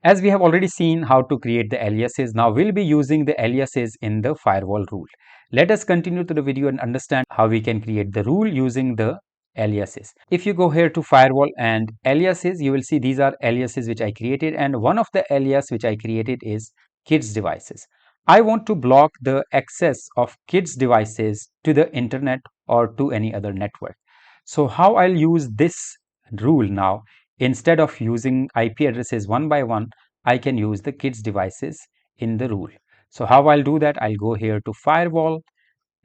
As we have already seen how to create the aliases, now we'll be using the aliases in the firewall rule. Let us continue to the video and understand how we can create the rule using the aliases. If you go here to firewall and aliases, you will see these are aliases which I created, and one of the alias which I created is kids devices. I want to block the access of kids devices to the internet or to any other network. So how I'll use this rule now? Instead of using IP addresses one by one, I can use the kids devices in the rule. So how I'll do that? I'll go here to firewall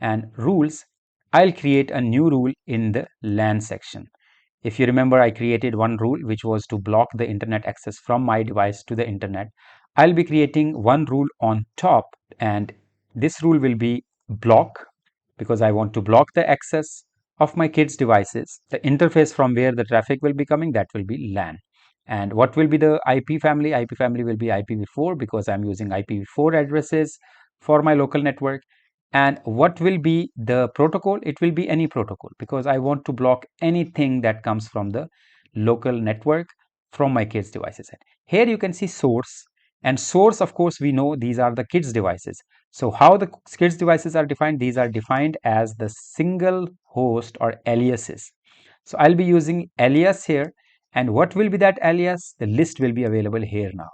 and rules. I'll create a new rule in the LAN section. If you remember, I created one rule which was to block the internet access from my device to the internet. I'll be creating one rule on top, and this rule will be block, because I want to block the access of my kids devices. The interface from where the traffic will be coming, that will be LAN. And what will be the IP family? IP family will be IPv4, because I'm using IPv4 addresses for my local network. And what will be the protocol? It will be any protocol, because I want to block anything that comes from the local network from my kids devices. Here you can see source, and source, of course, we know these are the kids devices. So how the kids devices are defined? These are defined as the single host or aliases. So I'll be using alias here, and what will be that alias? The list will be available here now.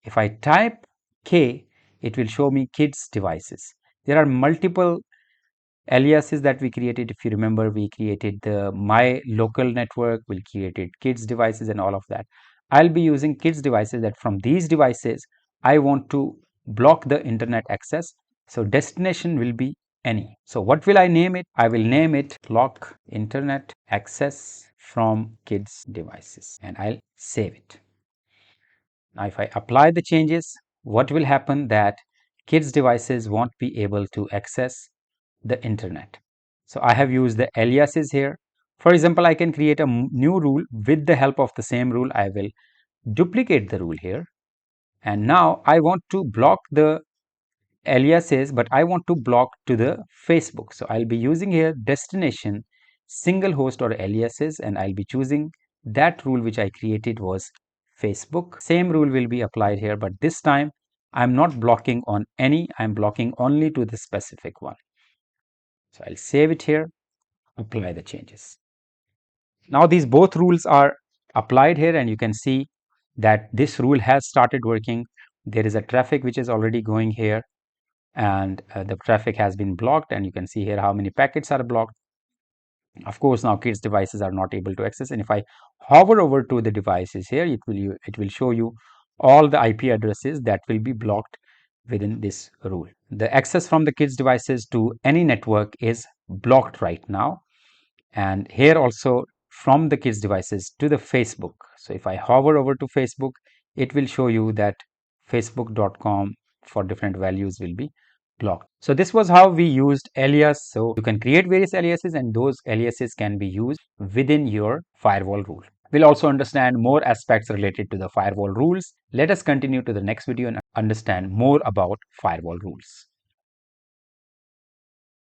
If I type K, it will show me kids devices. There are multiple aliases that we created. If you remember, we created the my local network, we created kids devices and all of that. I'll be using kids devices, that from these devices I want to block the internet access. So destination will be any. So what will I name it? I will name it block internet access from kids devices, and I'll save it. Now if I apply the changes, what will happen? That kids devices won't be able to access the internet. So I have used the aliases here. For example, I can create a new rule. With the help of the same rule, I will duplicate the rule here, and now I want to block the aliases, but I want to block to the Facebook. So I'll be using here destination single host or aliases, and I'll be choosing that rule which I created was Facebook. Same rule will be applied here, but this time I'm not blocking on any, I'm blocking only to the specific one. So I'll save it here, apply the changes. Now these both rules are applied here, and you can see that this rule has started working. There is a traffic which is already going here, and the traffic has been blocked, and you can see here how many packets are blocked. Of course, now kids devices are not able to access, and if I hover over to the devices here, it will show you all the IP addresses that will be blocked within this rule. The access from the kids devices to any network is blocked right now, and here also from the kids devices to the Facebook. So if I hover over to Facebook, it will show you that facebook.com for different values will be blocked. So this was how we used alias. So you can create various aliases, and those aliases can be used within your firewall rule. We'll also understand more aspects related to the firewall rules. Let us continue to the next video and understand more about firewall rules.